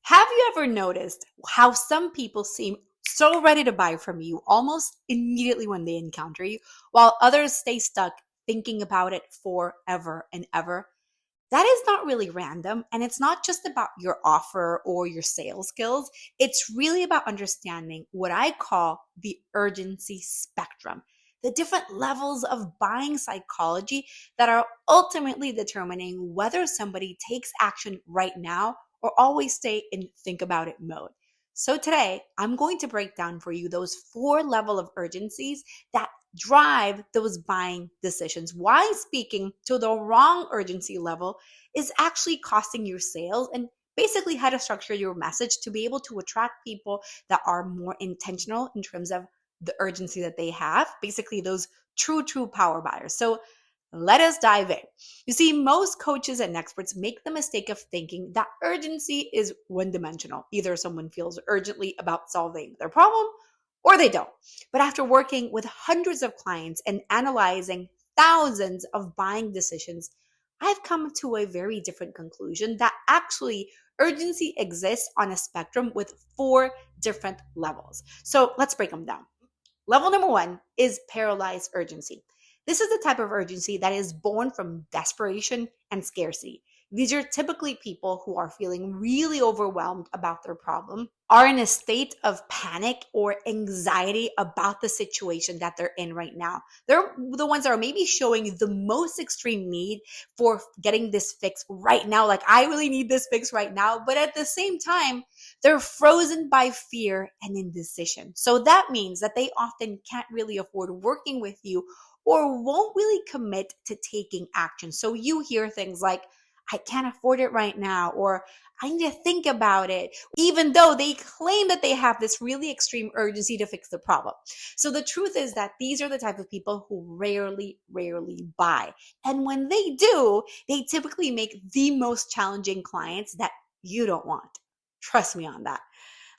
Have you ever noticed how some people seem so ready to buy from you almost immediately when they encounter you, while others stay stuck thinking about it forever and ever? That is not really random. And it's not just about your offer or your sales skills. It's really about understanding what I call the urgency spectrum, the different levels of buying psychology that are ultimately determining whether somebody takes action right now or always stay in think about it mode. So today, I'm going to break down for you those four level of urgencies that drive those buying decisions. Why speaking to the wrong urgency level is actually costing your sales, and basically how to structure your message to be able to attract people that are more intentional in terms of the urgency that they have, basically those true power buyers. So let us dive in. You see, most coaches and experts make the mistake of thinking that urgency is one dimensional. Either someone feels urgently about solving their problem or they don't. But after working with hundreds of clients and analyzing thousands of buying decisions, I've come to a very different conclusion that actually urgency exists on a spectrum with four different levels. So let's break them down. Level number one is paralyzed urgency. This is the type of urgency that is born from desperation and scarcity. These are typically people who are feeling really overwhelmed about their problem, are in a state of panic or anxiety about the situation that they're in right now. They're the ones that are maybe showing the most extreme need for getting this fix right now. Like, I really need this fix right now. But at the same time, they're frozen by fear and indecision. So that means that they often can't really afford working with you or won't really commit to taking action. So you hear things like, I can't afford it right now, or I need to think about it, even though they claim that they have this really extreme urgency to fix the problem. So the truth is that these are the type of people who rarely buy. And when they do, they typically make the most challenging clients that you don't want. Trust me on that.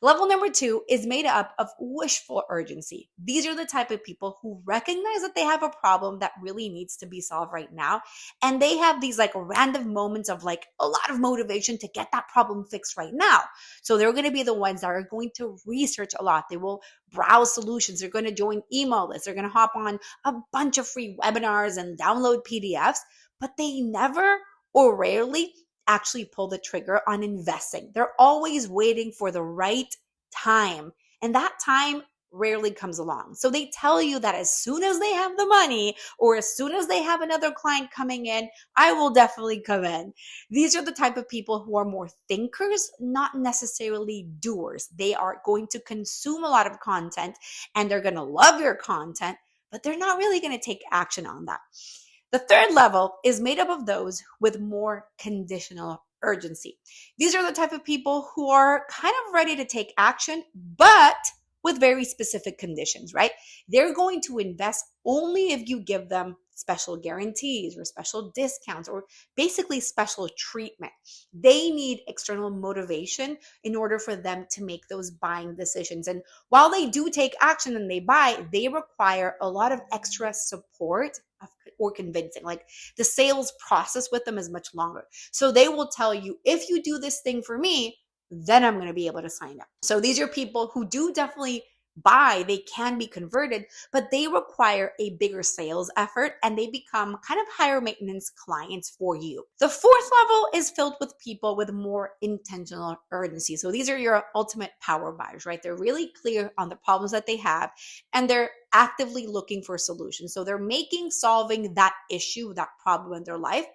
Level number two is made up of wishful urgency. These are the type of people who recognize that they have a problem that really needs to be solved right now. And they have these like random moments of like a lot of motivation to get that problem fixed right now. So they're going to be the ones that are going to research a lot. They will browse solutions. They're going to join email lists. They're going to hop on a bunch of free webinars and download PDFs, but they never or rarely actually pull the trigger on investing. They're always waiting for the right time, and that time rarely comes along. So they tell you that as soon as they have the money or as soon as they have another client coming in, I will definitely come in. These are the type of people who are more thinkers, not necessarily doers. They are going to consume a lot of content and they're going to love your content, but they're not really going to take action on that. The third level is made up of those with more conditional urgency. These are the type of people who are kind of ready to take action, but with very specific conditions, right? They're going to invest only if you give them special guarantees or special discounts or basically special treatment. They need external motivation in order for them to make those buying decisions. And while they do take action and they buy, they require a lot of extra support or convincing. Like, the sales process with them is much longer. So they will tell you, if you do this thing for me, then I'm going to be able to sign up. So these are people who do definitely buy, they can be converted, but they require a bigger sales effort and they become kind of higher maintenance clients for you. The fourth level is filled with people with more intentional urgency. So these are your ultimate power buyers, right? They're really clear on the problems that they have and they're actively looking for solutions. So they're making solving that issue, that problem in their life,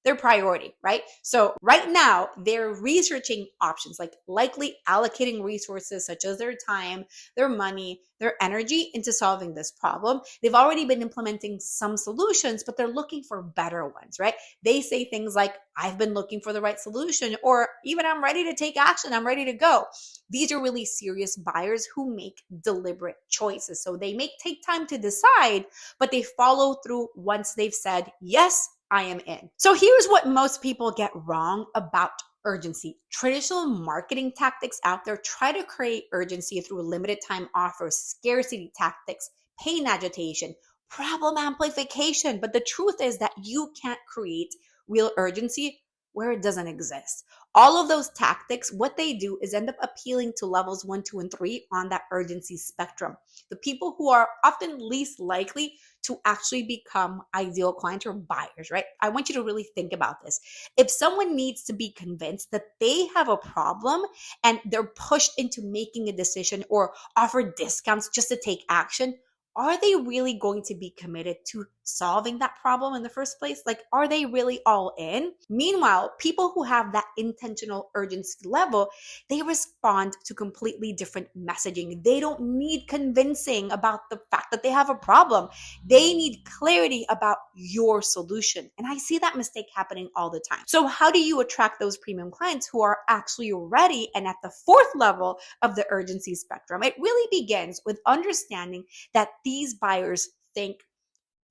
their priority, right? So right now they're researching options, like likely allocating resources such as their time, their money, their energy into solving this problem. They've already been implementing some solutions, but they're looking for better ones, right? They say things like, I've been looking for the right solution, or even I'm ready to take action. I'm ready to go. These are really serious buyers who make deliberate choices. So they may take time to decide, but they follow through once they've said, yes, I am in. So here's what most people get wrong about urgency. Traditional marketing tactics out there try to create urgency through limited time offers, scarcity tactics, pain agitation, problem amplification. But the truth is that you can't create real urgency where it doesn't exist. All of those tactics, what they do is end up appealing to levels 1, 2, and 3 on that urgency spectrum. The people who are often least likely to actually become ideal clients or buyers, right? I want you to really think about this. If someone needs to be convinced that they have a problem and they're pushed into making a decision or offer discounts just to take action, are they really going to be committed to solving that problem in the first place? Like, are they really all in? Meanwhile, people who have that intentional urgency level, they respond to completely different messaging. They don't need convincing about the fact that they have a problem. They need clarity about your solution. And I see that mistake happening all the time. So how do you attract those premium clients who are actually ready and at the fourth level of the urgency spectrum? It really begins with understanding that these buyers think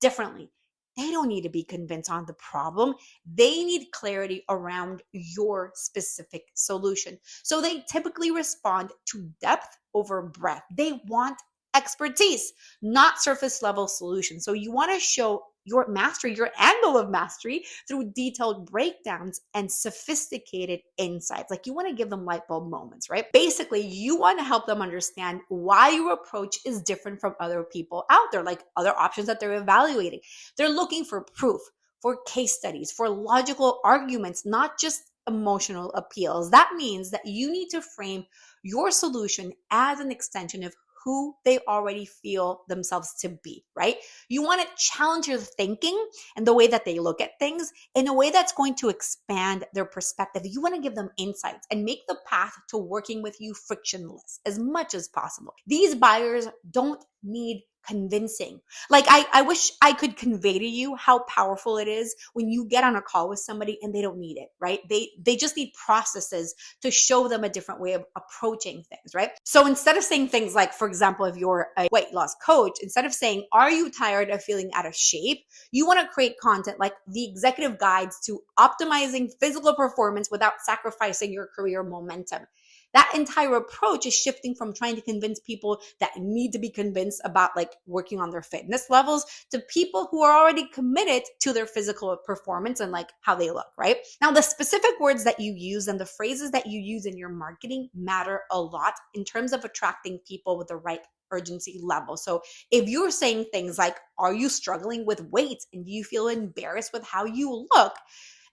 differently. They don't need to be convinced on the problem. They need clarity around your specific solution. So they typically respond to depth over breadth. They want expertise, not surface level solutions. So you want to show your mastery, your angle of mastery through detailed breakdowns and sophisticated insights. Like, you want to give them light bulb moments, right? Basically, you want to help them understand why your approach is different from other people out there, like other options that they're evaluating. They're looking for proof, for case studies, for logical arguments, not just emotional appeals. That means that you need to frame your solution as an extension of who they already feel themselves to be, right? You want to challenge your thinking and the way that they look at things in a way that's going to expand their perspective. You want to give them insights and make the path to working with you frictionless as much as possible. These buyers don't need convincing. Like, I wish I could convey to you how powerful it is when you get on a call with somebody and they don't need it, right? They just need processes to show them a different way of approaching things, right? So instead of saying things like, for example, if you're a weight loss coach, instead of saying, are you tired of feeling out of shape? You want to create content like the executive guides to optimizing physical performance without sacrificing your career momentum. That entire approach is shifting from trying to convince people that need to be convinced about like working on their fitness levels to people who are already committed to their physical performance and like how they look, right? Now, the specific words that you use and the phrases that you use in your marketing matter a lot in terms of attracting people with the right urgency level. So if you're saying things like, are you struggling with weight and do you feel embarrassed with how you look?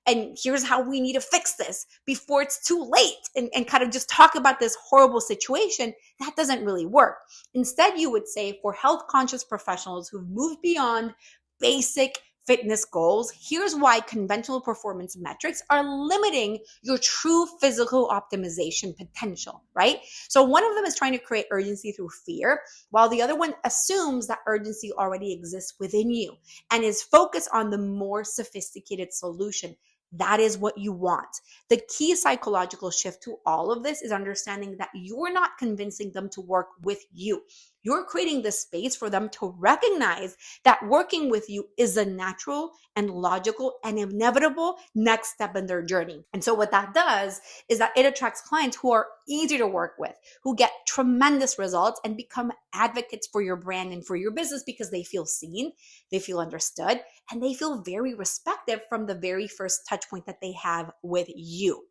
And here's how we need to fix this before it's too late, and kind of just talk about this horrible situation, that doesn't really work. Instead, you would say, for health conscious professionals who've moved beyond basic fitness goals, here's why conventional performance metrics are limiting your true physical optimization potential, right? So one of them is trying to create urgency through fear, while the other one assumes that urgency already exists within you and is focused on the more sophisticated solution. That is what you want. The key psychological shift to all of this is understanding that you're not convincing them to work with you. You're creating the space for them to recognize that working with you is a natural and logical and inevitable next step in their journey. And so what that does is that it attracts clients who are easy to work with, who get tremendous results and become advocates for your brand and for your business because they feel seen, they feel understood, and they feel very respected from the very first touch point that they have with you.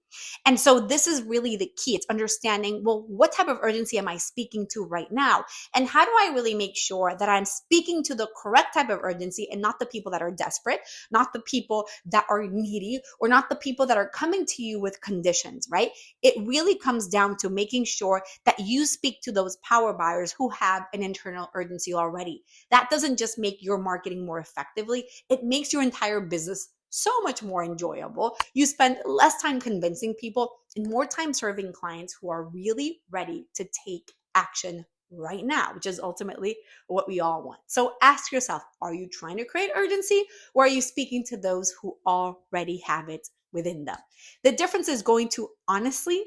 And so this is really the key. It's understanding, well, what type of urgency am I speaking to right now? And how do I really make sure that I'm speaking to the correct type of urgency and not the people that are desperate, not the people that are needy, or not the people that are coming to you with conditions, right? It really comes down to making sure that you speak to those power buyers who have an internal urgency already. That doesn't just make your marketing more effectively, it makes your entire business so much more enjoyable. You spend less time convincing people and more time serving clients who are really ready to take action right now, which is ultimately what we all want. So ask yourself, are you trying to create urgency, or are you speaking to those who already have it within them? The difference is going to honestly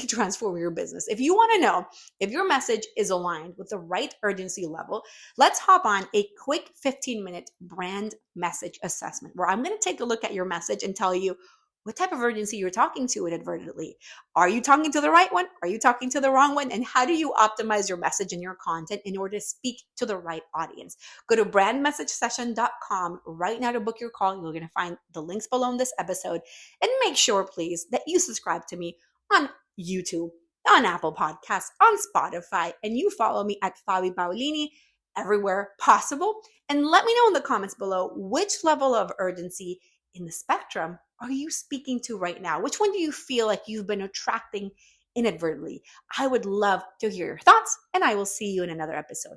transform your business. If you want to know if your message is aligned with the right urgency level, let's hop on a quick 15-minute brand message assessment where I'm going to take a look at your message and tell you what type of urgency you're talking to inadvertently. Are you talking to the right one? Are you talking to the wrong one? And how do you optimize your message and your content in order to speak to the right audience? Go to brandmessagesession.com right now to book your call. You're going to find the links below in this episode. And make sure, please, that you subscribe to me on YouTube, on Apple Podcasts, on Spotify, and you follow me at Fabi Paolini everywhere possible. And let me know in the comments below which level of urgency in the spectrum are you speaking to right now? Which one do you feel like you've been attracting inadvertently? I would love to hear your thoughts, and I will see you in another episode.